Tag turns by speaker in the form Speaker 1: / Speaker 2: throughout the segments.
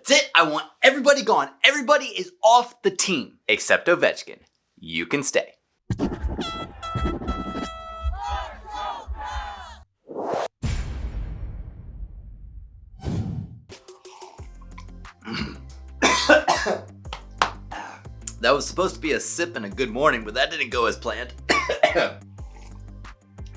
Speaker 1: That's it. I want everybody gone. Everybody is off the team. Except Ovechkin. You can stay. That was supposed to be a sip and a good morning, but that didn't go as planned.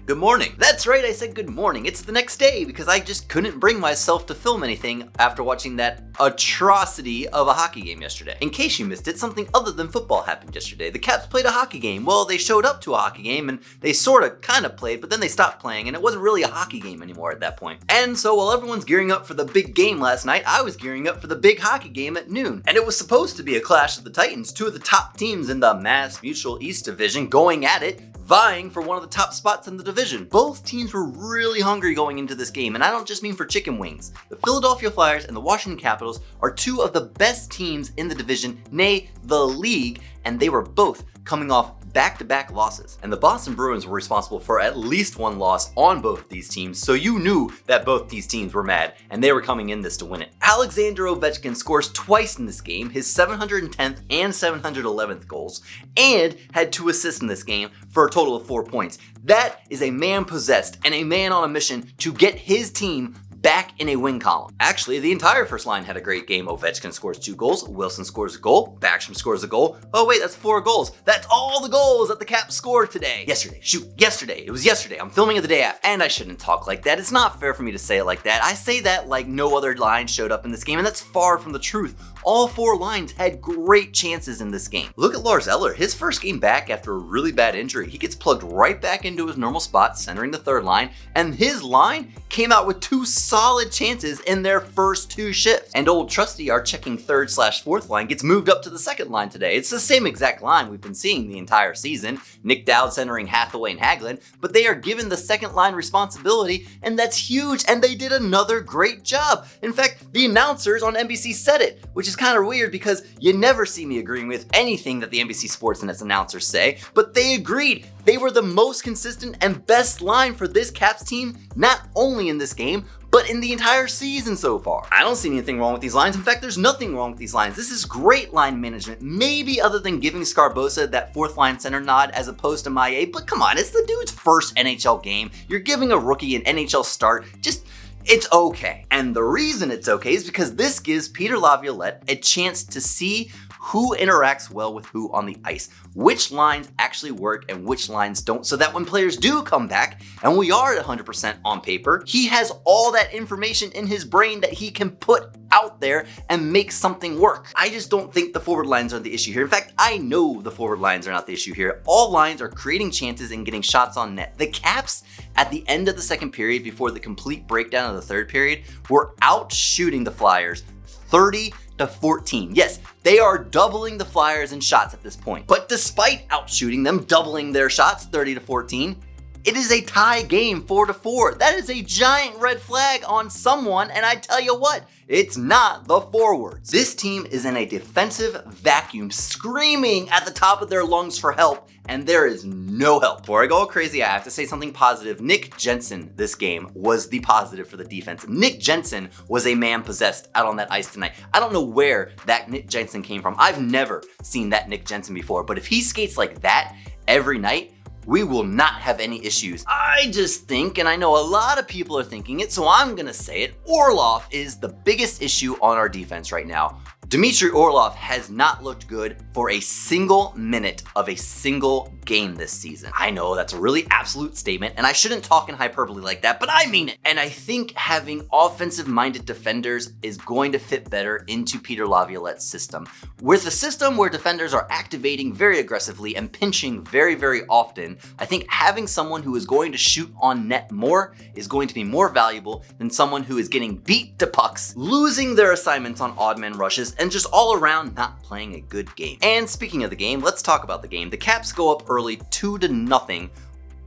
Speaker 1: Good morning. That's right, I said good morning. It's the next day because I just couldn't bring myself to film anything after watching that atrocity of a hockey game yesterday. In case you missed it, something other than football happened yesterday. The Caps played a hockey game. Well, they showed up to a hockey game and they kind of played, but then they stopped playing and it wasn't really a hockey game anymore at that point. And so while everyone's gearing up for the big game last night, I was gearing up for the big hockey game at noon. And it was supposed to be a clash of the Titans, two of the top teams in the Mass Mutual East Division going at it, vying for one of the top spots in the division. Both teams were really hungry going into this game, and I don't just mean for chicken wings. The Philadelphia Flyers and the Washington Capitals are two of the best teams in the division, nay, the league, and they were both coming off back-to-back losses. And the Boston Bruins were responsible for at least one loss on both of these teams, so you knew that both these teams were mad, and they were coming in this to win it. Alexander Ovechkin scores twice in this game, his 710th and 711th goals, and had 2 assists in this game for a total of 4 points. That is a man possessed and a man on a mission to get his team back in a win column. Actually, the entire first line had a great game. Ovechkin scores 2 goals, Wilson scores a goal, Backstrom scores a goal. Oh wait, that's 4 goals. That's all the goals that the Caps scored today. Yesterday. It was yesterday. I'm filming it the day after. And I shouldn't talk like that. It's not fair for me to say it like that. I say that like no other line showed up in this game, and that's far from the truth. All 4 lines had great chances in this game. Look at Lars Eller. His first game back after a really bad injury. He gets plugged right back into his normal spot, centering the third line, and his line came out with 2 solid chances in their first 2 shifts. And old Trusty, our checking 3rd/4th line, gets moved up to the 2nd line today. It's the same exact line we've been seeing the entire season. Nick Dowd centering Hathaway and Hagelin, but they are given the 2nd line responsibility, and that's huge, and they did another great job. In fact, the announcers on NBC said it, which is kind of weird because you never see me agreeing with anything that the NBC Sports and its announcers say, but they agreed. They were the most consistent and best line for this Caps team, not only in this game, but in the entire season so far. I don't see anything wrong with these lines. In fact, there's nothing wrong with these lines. This is great line management, maybe other than giving Scarbosa that 4th line center nod as opposed to Maillet, but come on, it's the dude's first NHL game. You're giving a rookie an NHL start. It's okay. And the reason it's okay is because this gives Peter Laviolette a chance to see who interacts well with who on the ice, which lines actually work and which lines don't, so that when players do come back, and we are at 100% on paper, he has all that information in his brain that he can put out there and make something work. I just don't think the forward lines are the issue here. In fact, I know the forward lines are not the issue here. All lines are creating chances and getting shots on net. The Caps, at the end of the 2nd period before the complete breakdown of the 3rd period, were out shooting the Flyers 30-14. Yes, they are doubling the Flyers in shots at this point. But despite outshooting them, doubling their shots 30-14, it is a tie game 4-4. That is a giant red flag on someone, and I tell you what, it's not the forwards. This team is in a defensive vacuum, screaming at the top of their lungs for help, and there is no help. Before I go all crazy, I have to say something positive. Nick Jensen this game was the positive for the defense. Nick Jensen was a man possessed out on that ice tonight. I don't know where that Nick Jensen came from. I've never seen that Nick Jensen before, but if he skates like that every night, we will not have any issues. I just think, and I know a lot of people are thinking it, so I'm gonna say it, Orlov is the biggest issue on our defense right now. Dmitry Orlov has not looked good for a single minute of a single game this season. I know that's a really absolute statement, and I shouldn't talk in hyperbole like that, but I mean it. And I think having offensive-minded defenders is going to fit better into Peter Laviolette's system. With a system where defenders are activating very aggressively and pinching very, very often, I think having someone who is going to shoot on net more is going to be more valuable than someone who is getting beat to pucks, losing their assignments on odd man rushes, and just all around not playing a good game. And speaking of the game, let's talk about the game. The Caps go up early 2-0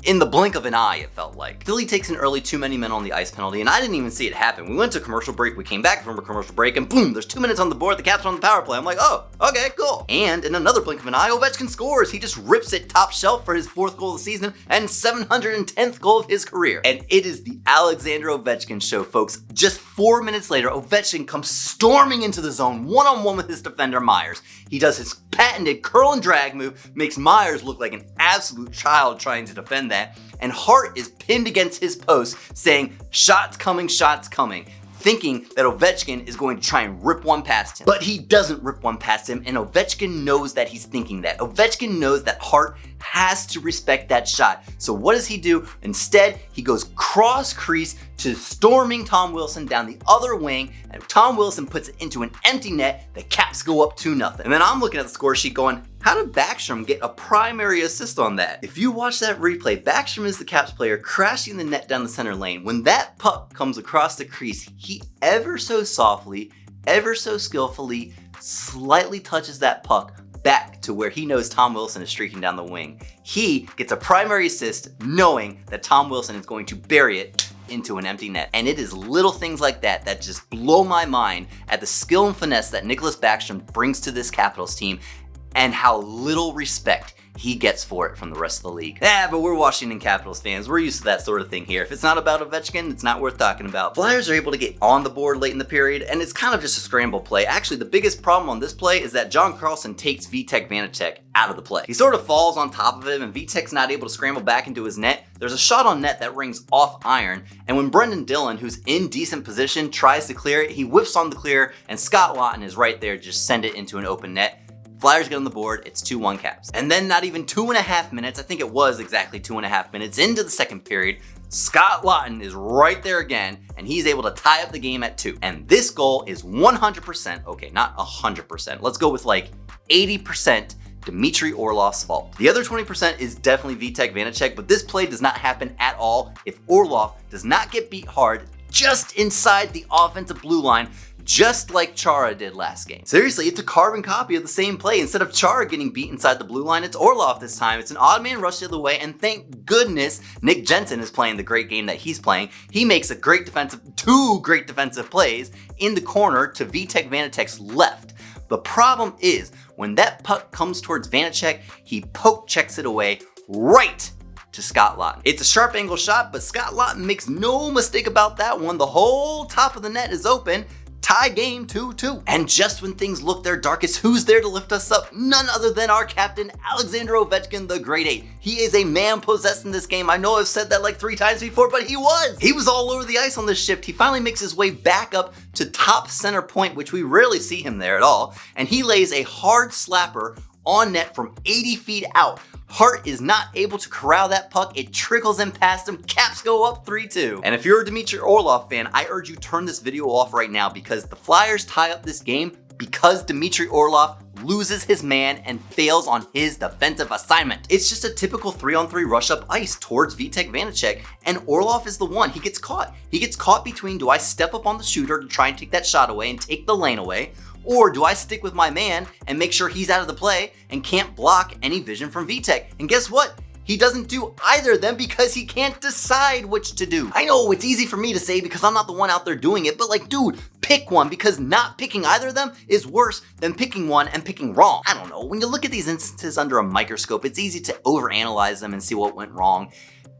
Speaker 1: in the blink of an eye, it felt like. Philly takes an early too many men on the ice penalty, and I didn't even see it happen. We went to commercial break, we came back from a commercial break, and boom, there's 2 minutes on the board, the Caps are on the power play. I'm like, oh, okay, cool. And in another blink of an eye, Ovechkin scores. He just rips it top shelf for his 4th goal of the season and 710th goal of his career. And it is the Alexander Ovechkin show, folks. Just 4 minutes later, Ovechkin comes storming into the zone, one-on-one with his defender, Myers. He does his patented curl and drag move, makes Myers look like an absolute child trying to defend that, and Hart is pinned against his post saying, shots coming, thinking that Ovechkin is going to try and rip one past him. But he doesn't rip one past him, and Ovechkin knows that he's thinking that. Ovechkin knows that Hart has to respect that shot. So what does he do? Instead, he goes cross crease to storming Tom Wilson down the other wing, and Tom Wilson puts it into an empty net. The Caps go up 2-0. And then I'm looking at the score sheet going, how did Backstrom get a primary assist on that? If you watch that replay, Backstrom is the Caps player crashing the net down the center lane. When that puck comes across the crease, he ever so softly, ever so skillfully, slightly touches that puck back to where he knows Tom Wilson is streaking down the wing. He gets a primary assist knowing that Tom Wilson is going to bury it into an empty net. And it is little things like that that just blow my mind at the skill and finesse that Nicholas Backstrom brings to this Capitals team and how little respect he gets for it from the rest of the league. But we're Washington Capitals fans. We're used to that sort of thing here. If it's not about Ovechkin, it's not worth talking about. Flyers are able to get on the board late in the period, and it's kind of just a scramble play. Actually, the biggest problem on this play is that John Carlson takes Vitek Vanacek out of the play. He sort of falls on top of him, and Vitek's not able to scramble back into his net. There's a shot on net that rings off iron, and when Brendan Dillon, who's in decent position, tries to clear it, he whips on the clear, and Scott Laughton is right there to just send it into an open net. Flyers get on the board, it's 2-1 Caps. And then not even 2.5 minutes, I think it was exactly 2.5 minutes into the second period, Scott Laughton is right there again, and he's able to tie up the game at 2. And this goal is 100%, okay, not 100%, let's go with like 80% Dmitry Orlov's fault. The other 20% is definitely Vitek Vanacek, but this play does not happen at all if Orlov does not get beat hard just inside the offensive blue line, just like Chara did last game. Seriously, it's a carbon copy of the same play. Instead of Chara getting beat inside the blue line, it's Orlov this time. It's an odd man rush the other way, and thank goodness Nick Jensen is playing the great game that he's playing. He makes a two great defensive plays in the corner to Vitek Vanacek's left. The problem is, when that puck comes towards Vanacek, he poke checks it away right to Scott Laughton. It's a sharp angle shot, but Scott Laughton makes no mistake about that one. The whole top of the net is open. Tie game 2-2. And just when things look their darkest, who's there to lift us up? None other than our captain, Alexander Ovechkin, the Great Eight. He is a man possessed in this game. I know I've said that like 3 times before, but he was. He was all over the ice on this shift. He finally makes his way back up to top center point, which we rarely see him there at all. And he lays a hard slapper on net from 80 feet out. Hart is not able to corral that puck. It trickles in past him. Caps go up 3-2. And if you're a Dmitry Orlov fan, I urge you turn this video off right now because the Flyers tie up this game because Dmitry Orlov loses his man and fails on his defensive assignment. It's just a typical 3-on-3 rush up ice towards Vitek Vanacek, and Orlov is the one. He gets caught. He gets caught between, do I step up on the shooter to try and take that shot away and take the lane away, or do I stick with my man and make sure he's out of the play and can't block any vision from Vitek? And guess what? He doesn't do either of them because he can't decide which to do. I know it's easy for me to say because I'm not the one out there doing it, but like, dude, pick one, because not picking either of them is worse than picking one and picking wrong. I don't know, when you look at these instances under a microscope, it's easy to overanalyze them and see what went wrong.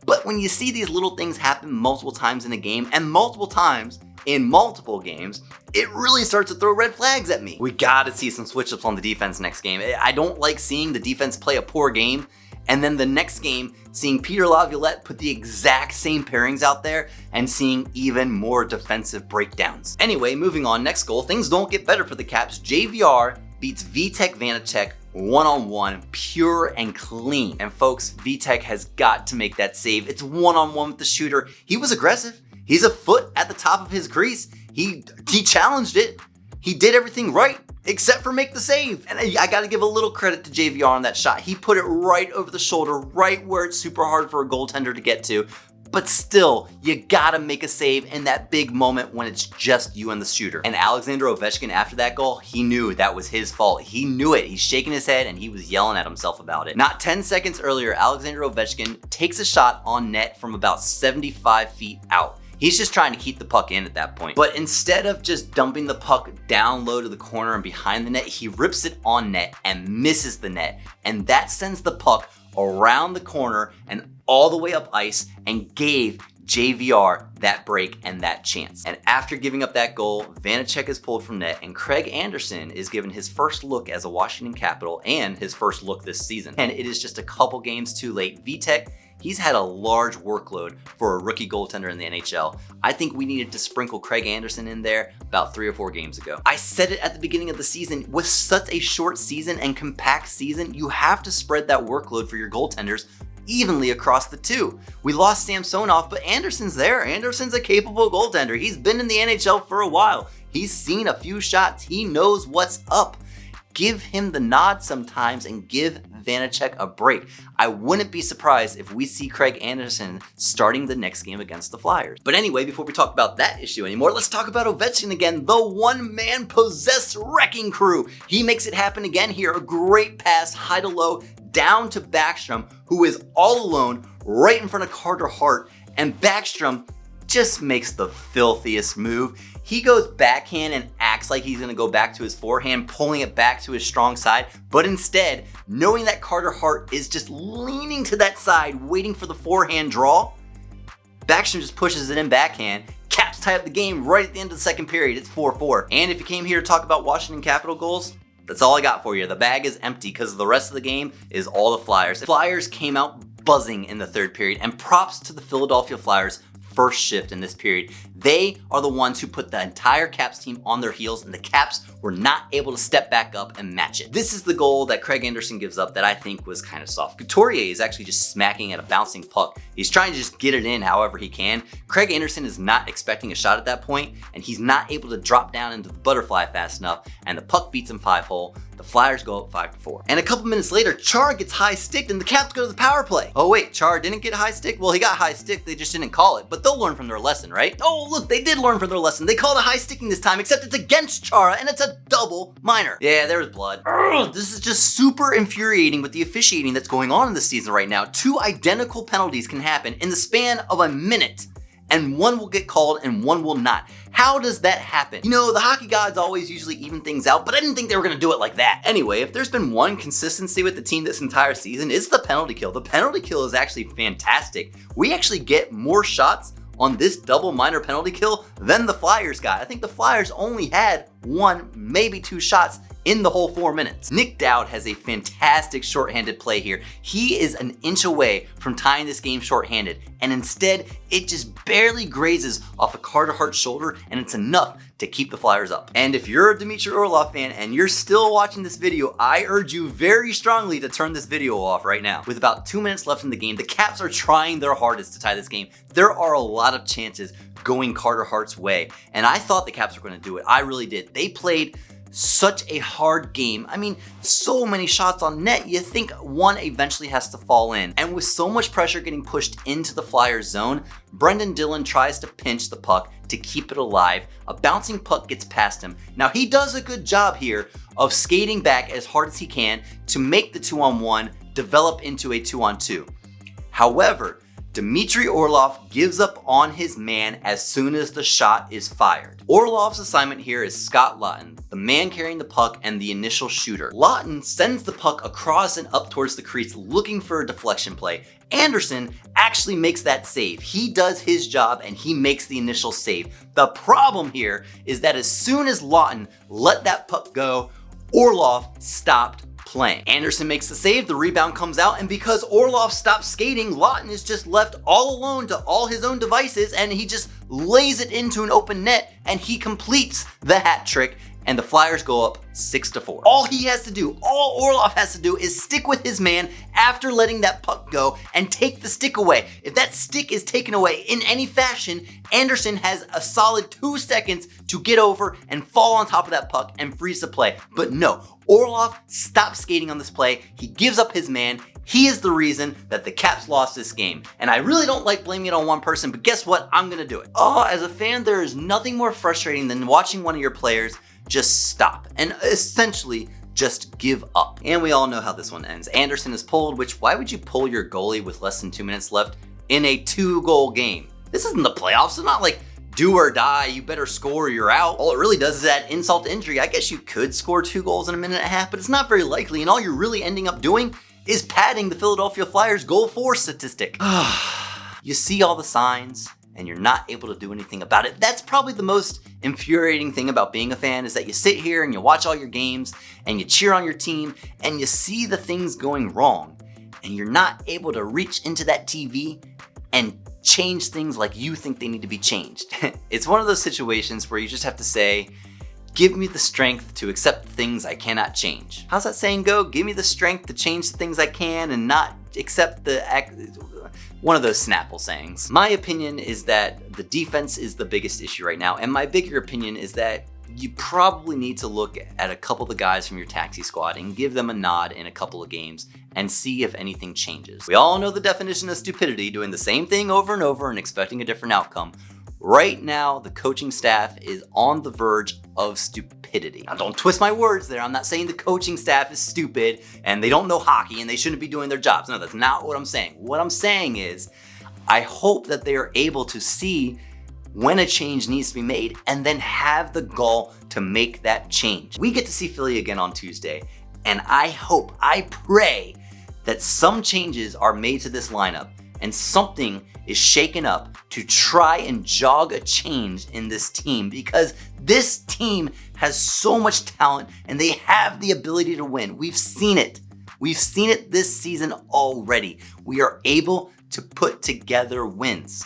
Speaker 1: But when you see these little things happen multiple times in a game and multiple times in multiple games, it really starts to throw red flags at me. We gotta see some switch-ups on the defense next game. I don't like seeing the defense play a poor game and then the next game seeing Peter Laviolette put the exact same pairings out there and seeing even more defensive breakdowns. Anyway, moving on, next goal, things don't get better for the Caps. JVR beats Vitek Vanacek one-on-one, pure and clean. And folks, Vitek has got to make that save. It's one-on-one with the shooter. He was aggressive. He's a foot at the top of his crease. He challenged it. He did everything right except for make the save. And I gotta give a little credit to JVR on that shot. He put it right over the shoulder, right where it's super hard for a goaltender to get to. But still, you gotta make a save in that big moment when it's just you and the shooter. And Alexander Ovechkin, after that goal, he knew that was his fault. He knew it. He's shaking his head and he was yelling at himself about it. Not 10 seconds earlier, Alexander Ovechkin takes a shot on net from about 75 feet out. He's just trying to keep the puck in at that point. But instead of just dumping the puck down low to the corner and behind the net, he rips it on net and misses the net. And that sends the puck around the corner and all the way up ice and gave JVR that break and that chance. And after giving up that goal, Vanecek is pulled from net and Craig Anderson is given his first look as a Washington Capital and his first look this season. And it is just a couple games too late. Vitek, he's had a large workload for a rookie goaltender in the NHL. I think we needed to sprinkle Craig Anderson in there about 3 or 4 games ago. I said it at the beginning of the season, with such a short season and compact season, you have to spread that workload for your goaltenders evenly across the two. We lost Samsonov, but Anderson's there. Anderson's a capable goaltender. He's been in the NHL for a while. He's seen a few shots. He knows what's up. Give him the nod sometimes and give Vanecek a break. I wouldn't be surprised if we see Craig Anderson starting the next game against the Flyers. But anyway, before we talk about that issue anymore, let's talk about Ovechkin again, the one-man possessed wrecking crew. He makes it happen again here. A great pass, high to low, down to Backstrom, who is all alone right in front of Carter Hart, and Backstrom just makes the filthiest move. He goes backhand and acts like he's gonna go back to his forehand, pulling it back to his strong side, but instead, knowing that Carter Hart is just leaning to that side, waiting for the forehand draw, Backstrom just pushes it in backhand. Caps tie up the game right at the end of the second period. It's 4-4. And if you came here to talk about Washington Capital goals, that's all I got for you. The bag is empty because the rest of the game is all the Flyers. The Flyers came out buzzing in the third period, and props to the Philadelphia Flyers first shift in this period. They are the ones who put the entire Caps team on their heels, and the Caps were not able to step back up and match it. This is the goal that Craig Anderson gives up that I think was kind of soft. Couturier is actually just smacking at a bouncing puck. He's trying to just get it in however he can. Craig Anderson is not expecting a shot at that point, and he's not able to drop down into the butterfly fast enough, and the puck beats him 5-hole. The Flyers go up 5-4. And a couple minutes later, Char gets high sticked and the Caps go to the power play. Oh wait, Char didn't get high stick? Well, he got high stick, they just didn't call it. But they'll learn from their lesson, right? Oh look, they did learn from their lesson. They called a high sticking this time, except it's against Chara and it's a double minor. Yeah, there was blood. This is just super infuriating with the officiating that's going on in this season right now. 2 identical penalties can happen in the span of a minute, and one will get called and one will not. How does that happen? You know, the hockey gods always usually even things out, but I didn't think they were gonna do it like that. Anyway, if there's been one consistency with the team this entire season, it's the penalty kill. The penalty kill is actually fantastic. We actually get more shots on this double minor penalty kill than the Flyers got. I think the Flyers only had 1, maybe 2 shots in the whole 4 minutes. Nick Dowd has a fantastic shorthanded play here. He is an inch away from tying this game shorthanded, and instead it just barely grazes off of Carter Hart's shoulder, and it's enough to keep the Flyers up. And if you're a Dmitry Orlov fan and you're still watching this video, I urge you very strongly to turn this video off right now. With about 2 minutes left in the game, the Caps are trying their hardest to tie this game. There are a lot of chances going Carter Hart's way, and I thought the Caps were going to do it. I really did. They played such a hard game. I mean, so many shots on net, you think one eventually has to fall in. And with so much pressure getting pushed into the Flyers zone, Brendan Dillon tries to pinch the puck to keep it alive. A bouncing puck gets past him. Now he does a good job here of skating back as hard as he can to make the 2-on-1 develop into a 2-on-2. However, Dmitry Orlov gives up on his man as soon as the shot is fired. Orlov's assignment here is Scott Laughton, the man carrying the puck and the initial shooter. Laughton sends the puck across and up towards the crease looking for a deflection play. Anderson actually makes that save. He does his job and he makes the initial save. The problem here is that as soon as Laughton let that puck go, Orlov stopped playing. Anderson makes the save, the rebound comes out, and because Orlov stopped skating, Laughton is just left all alone to all his own devices, and he just lays it into an open net, and he completes the hat trick, and the Flyers go up 6-4. All he has to do, all Orlov has to do is stick with his man after letting that puck go and take the stick away. If that stick is taken away in any fashion, Anderson has a solid 2 seconds to get over and fall on top of that puck and freeze the play. But no, Orlov stops skating on this play. He gives up his man. He is the reason that the Caps lost this game. And I really don't like blaming it on one person, but guess what? I'm gonna do it. Oh, as a fan, there is nothing more frustrating than watching one of your players just stop and essentially just give up. And we all know how this one ends. Anderson is pulled, which why would you pull your goalie with less than 2 minutes left in a 2-goal game? This isn't the playoffs. It's not like do or die, you better score or you're out. All it really does is add insult to injury. I guess you could score 2 goals in a minute and a half, but it's not very likely. And all you're really ending up doing is padding the Philadelphia Flyers goal for statistic. You see all the signs and you're not able to do anything about it. That's probably the most infuriating thing about being a fan, is that you sit here and you watch all your games and you cheer on your team and you see the things going wrong and you're not able to reach into that TV and change things like you think they need to be changed. It's one of those situations where you just have to say, give me the strength to accept things I cannot change. How's that saying go? Give me the strength to change the things I can and not accept the one of those Snapple sayings. My opinion is that the defense is the biggest issue right now, and my bigger opinion is that you probably need to look at a couple of the guys from your taxi squad and give them a nod in a couple of games and see if anything changes. We all know the definition of stupidity, doing the same thing over and over and expecting a different outcome. Right now, the coaching staff is on the verge of stupidity. Now, don't twist my words there. I'm not saying the coaching staff is stupid and they don't know hockey and they shouldn't be doing their jobs. No, that's not what I'm saying. What I'm saying is, I hope that they are able to see when a change needs to be made and then have the gall to make that change. We get to see Philly again on Tuesday, and I hope, I pray that some changes are made to this lineup and something is shaken up to try and jog a change in this team, because this team has so much talent and they have the ability to win. We've seen it. We've seen it this season already. We are able to put together wins.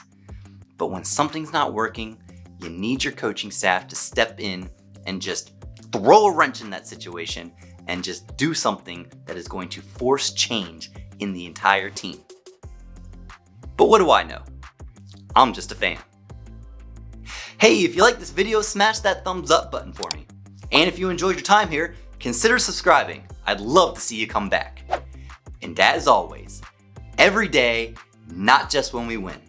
Speaker 1: But when something's not working, you need your coaching staff to step in and just throw a wrench in that situation and just do something that is going to force change in the entire team. But what do I know? I'm just a fan. Hey, if you like this video, smash that thumbs up button for me. And if you enjoyed your time here, consider subscribing. I'd love to see you come back. And as always, every day, not just when we win.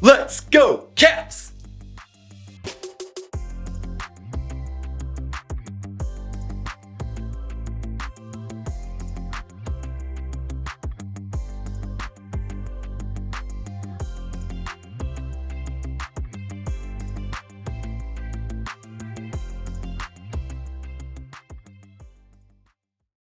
Speaker 1: Let's go, Caps!